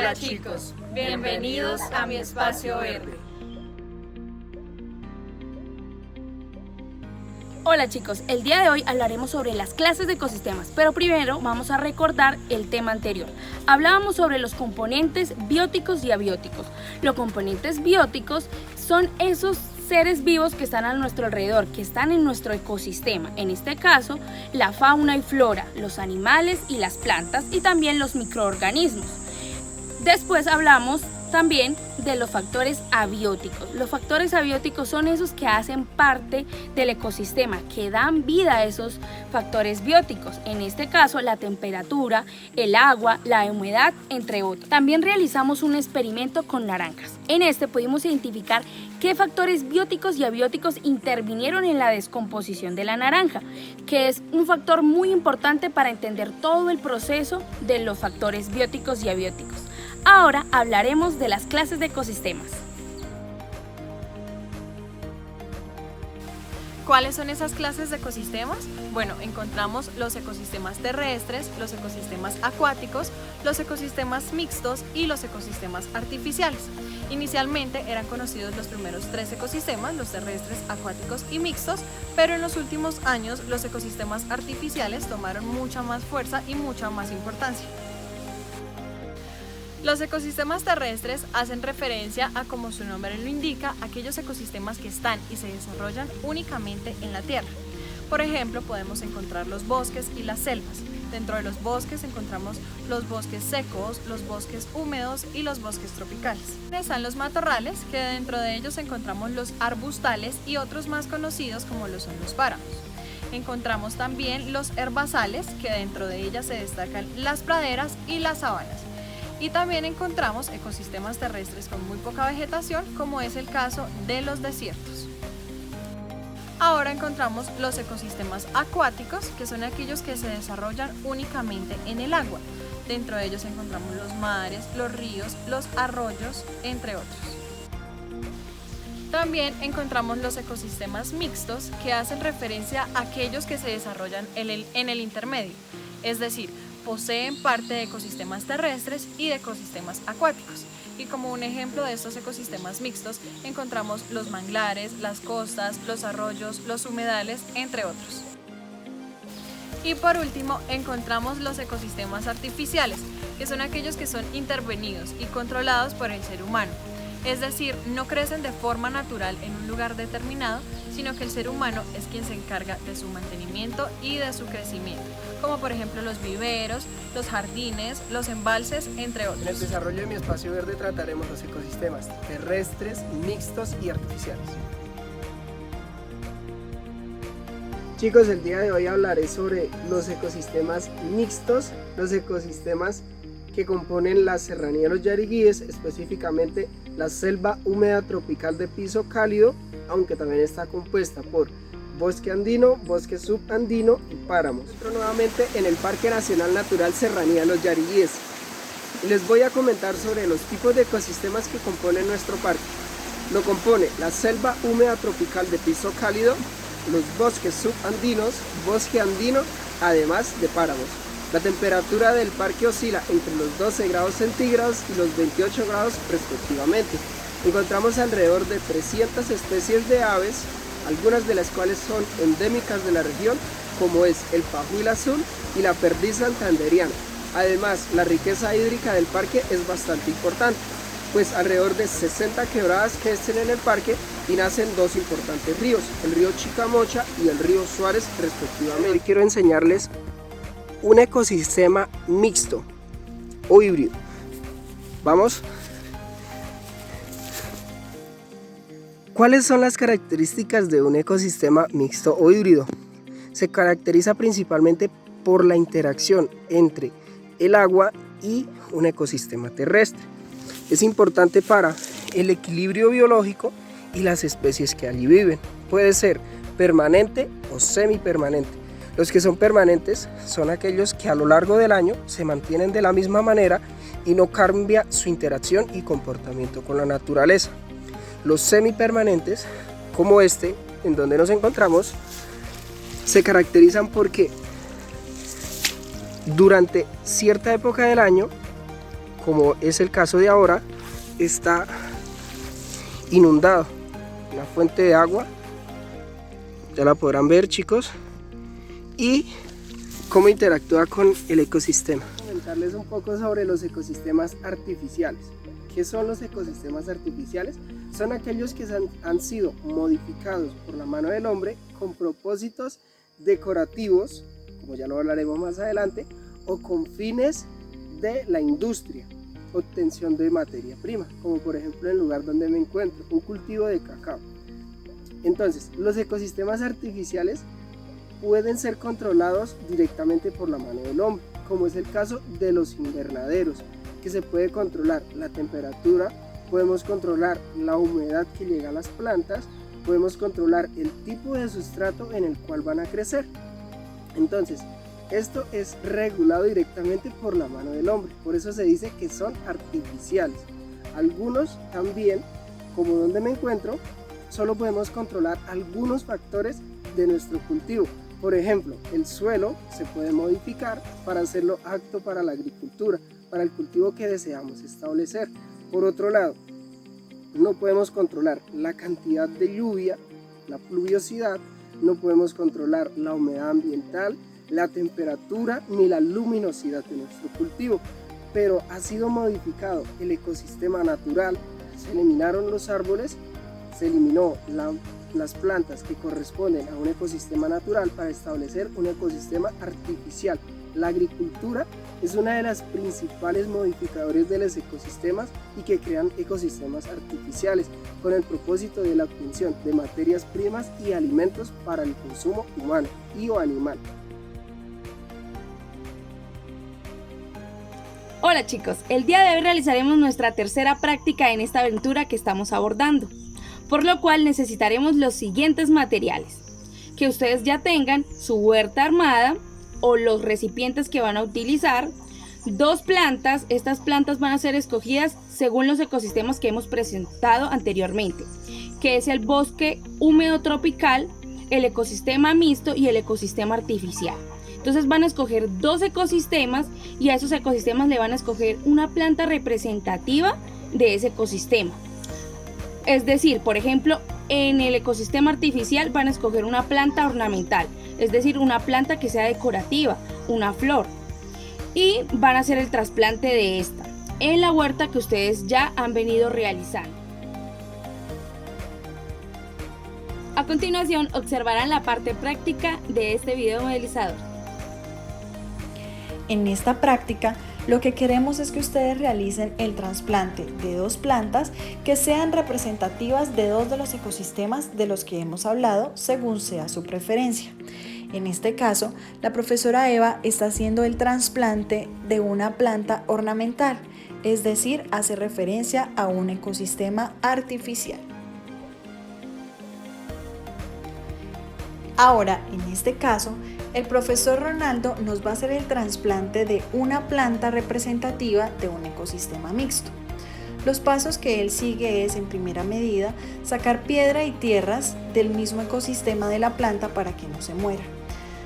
Hola chicos, bienvenidos a mi espacio verde. Hola chicos, el día de hoy hablaremos sobre las clases de ecosistemas, pero primero vamos a recordar el tema anterior. Hablábamos sobre los componentes bióticos y abióticos. Los componentes bióticos son esos seres vivos que están a nuestro alrededor, que están en nuestro ecosistema. En este caso, la fauna y flora, los animales y las plantas y también los microorganismos. Después hablamos también de los factores abióticos. Los factores abióticos son esos que hacen parte del ecosistema, que dan vida a esos factores bióticos. En este caso, la temperatura, el agua, la humedad, entre otros. También realizamos un experimento con naranjas. En este pudimos identificar qué factores bióticos y abióticos intervinieron en la descomposición de la naranja, que es un factor muy importante para entender todo el proceso de los factores bióticos y abióticos. Ahora hablaremos de las clases de ecosistemas. ¿Cuáles son esas clases de ecosistemas? Bueno, encontramos los ecosistemas terrestres, los ecosistemas acuáticos, los ecosistemas mixtos y los ecosistemas artificiales. Inicialmente eran conocidos los primeros 3 ecosistemas, los terrestres, acuáticos y mixtos, pero en los últimos años los ecosistemas artificiales tomaron mucha más fuerza y mucha más importancia. Los ecosistemas terrestres hacen referencia a, como su nombre lo indica, aquellos ecosistemas que están y se desarrollan únicamente en la Tierra. Por ejemplo, podemos encontrar los bosques y las selvas. Dentro de los bosques encontramos los bosques secos, los bosques húmedos y los bosques tropicales. Están los matorrales, que dentro de ellos encontramos los arbustales y otros más conocidos como lo son los páramos. Encontramos también los herbazales, que dentro de ellas se destacan las praderas y las sabanas. Y también encontramos ecosistemas terrestres con muy poca vegetación, como es el caso de los desiertos. Ahora encontramos los ecosistemas acuáticos, que son aquellos que se desarrollan únicamente en el agua. Dentro de ellos encontramos los mares, los ríos, los arroyos, entre otros. También encontramos los ecosistemas mixtos, que hacen referencia a aquellos que se desarrollan en el intermedio, es decir, poseen parte de ecosistemas terrestres y de ecosistemas acuáticos. Y como un ejemplo de estos ecosistemas mixtos encontramos los manglares, las costas, los arroyos, los humedales, entre otros. Y por último encontramos los ecosistemas artificiales, que son aquellos que son intervenidos y controlados por el ser humano. Es decir, no crecen de forma natural en un lugar determinado, sino que el ser humano es quien se encarga de su mantenimiento y de su crecimiento, como por ejemplo los viveros, los jardines, los embalses, entre otros. En el desarrollo de mi espacio verde trataremos los ecosistemas terrestres, mixtos y artificiales. Chicos, el día de hoy hablaré sobre los ecosistemas mixtos, los ecosistemas que componen la serranía de los Yariguíes, específicamente la selva húmeda tropical de piso cálido, aunque también está compuesta por bosque andino, bosque subandino y páramos. Entro nuevamente en el Parque Nacional Natural Serranía de los Yariguíes y les voy a comentar sobre los tipos de ecosistemas que componen nuestro parque. Lo compone la selva húmeda tropical de piso cálido, los bosques subandinos, bosque andino, además de páramos. La temperatura del parque oscila entre los 12 grados centígrados y los 28 grados respectivamente. Encontramos alrededor de 300 especies de aves, algunas de las cuales son endémicas de la región, como es el pajuil azul y la perdiz santanderiana. Además, la riqueza hídrica del parque es bastante importante, pues alrededor de 60 quebradas que existen en el parque y nacen 2 importantes ríos, el río Chicamocha y el río Suárez respectivamente. Hoy quiero enseñarles un ecosistema mixto o híbrido. Vamos. ¿Cuáles son las características de un ecosistema mixto o híbrido? Se caracteriza principalmente por la interacción entre el agua y un ecosistema terrestre. Es importante para el equilibrio biológico y las especies que allí viven. Puede ser permanente o semipermanente. Los que son permanentes son aquellos que a lo largo del año se mantienen de la misma manera y no cambia su interacción y comportamiento con la naturaleza. Los semipermanentes, como este, en donde nos encontramos, se caracterizan porque durante cierta época del año como es el caso de ahora, está inundado. La fuente de agua, ya la podrán ver, chicos, y cómo interactúa con el ecosistema. Voy a comentarles un poco sobre los ecosistemas artificiales. ¿Qué son los ecosistemas artificiales? Son aquellos que han sido modificados por la mano del hombre con propósitos decorativos, como ya lo hablaremos más adelante, o con fines de la industria, obtención de materia prima, como por ejemplo el lugar donde me encuentro, un cultivo de cacao. Entonces, los ecosistemas artificiales pueden ser controlados directamente por la mano del hombre, como es el caso de los invernaderos, que se puede controlar la temperatura, podemos controlar la humedad que llega a las plantas, podemos controlar el tipo de sustrato en el cual van a crecer. Entonces, esto es regulado directamente por la mano del hombre, por eso se dice que son artificiales. Algunos también, como donde me encuentro, solo podemos controlar algunos factores de nuestro cultivo. Por ejemplo, el suelo se puede modificar para hacerlo apto para la agricultura, para el cultivo que deseamos establecer. Por otro lado, no podemos controlar la cantidad de lluvia, la pluviosidad, no podemos controlar la humedad ambiental, la temperatura ni la luminosidad de nuestro cultivo, pero ha sido modificado el ecosistema natural, se eliminaron los árboles, se eliminó las plantas que corresponden a un ecosistema natural para establecer un ecosistema artificial. La agricultura es una de las principales modificadores de los ecosistemas y que crean ecosistemas artificiales con el propósito de la obtención de materias primas y alimentos para el consumo humano y o animal. Hola chicos, el día de hoy realizaremos nuestra tercera práctica en esta aventura que estamos abordando, por lo cual necesitaremos los siguientes materiales: que ustedes ya tengan su huerta armada o los recipientes que van a utilizar, 2 plantas. Estas plantas van a ser escogidas según los ecosistemas que hemos presentado anteriormente, que es el bosque húmedo tropical, el ecosistema mixto y el ecosistema artificial. Entonces van a escoger 2 ecosistemas y a esos ecosistemas le van a escoger una planta representativa de ese ecosistema. Es decir, por ejemplo, en el ecosistema artificial van a escoger una planta ornamental, es decir, una planta que sea decorativa, una flor, y van a hacer el trasplante de esta en la huerta que ustedes ya han venido realizando. A continuación observarán la parte práctica de este video modelizador. En esta práctica, lo que queremos es que ustedes realicen el trasplante de 2 plantas que sean representativas de 2 de los ecosistemas de los que hemos hablado, según sea su preferencia. En este caso, la profesora Eva está haciendo el trasplante de una planta ornamental, es decir, hace referencia a un ecosistema artificial. Ahora, en este caso, el profesor Ronaldo nos va a hacer el trasplante de una planta representativa de un ecosistema mixto. Los pasos que él sigue es, en primera medida, sacar piedra y tierras del mismo ecosistema de la planta para que no se muera.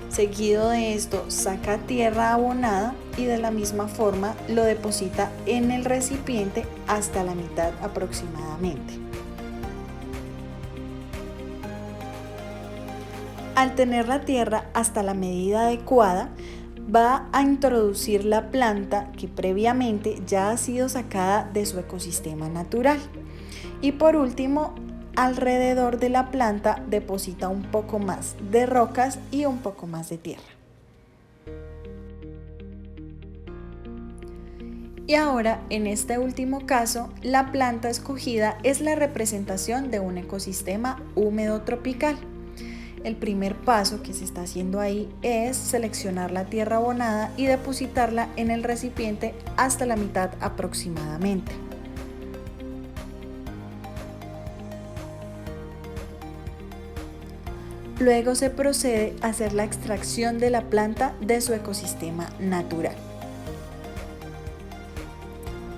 Seguido de esto, saca tierra abonada y de la misma forma lo deposita en el recipiente hasta la mitad aproximadamente. Al tener la tierra hasta la medida adecuada, va a introducir la planta que previamente ya ha sido sacada de su ecosistema natural. Y por último, alrededor de la planta deposita un poco más de rocas y un poco más de tierra. Y ahora, en este último caso, la planta escogida es la representación de un ecosistema húmedo tropical. El primer paso que se está haciendo ahí es seleccionar la tierra abonada y depositarla en el recipiente hasta la mitad aproximadamente. Luego se procede a hacer la extracción de la planta de su ecosistema natural.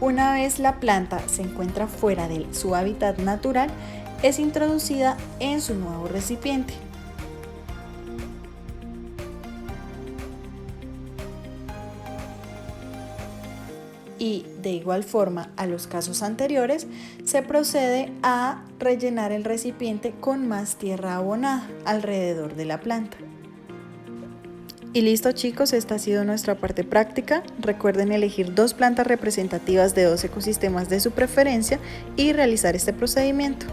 Una vez la planta se encuentra fuera de su hábitat natural, es introducida en su nuevo recipiente. y, de igual forma a los casos anteriores, se procede a rellenar el recipiente con más tierra abonada alrededor de la planta. Y listo chicos, esta ha sido nuestra parte práctica. Recuerden elegir 2 plantas representativas de 2 ecosistemas de su preferencia y realizar este procedimiento.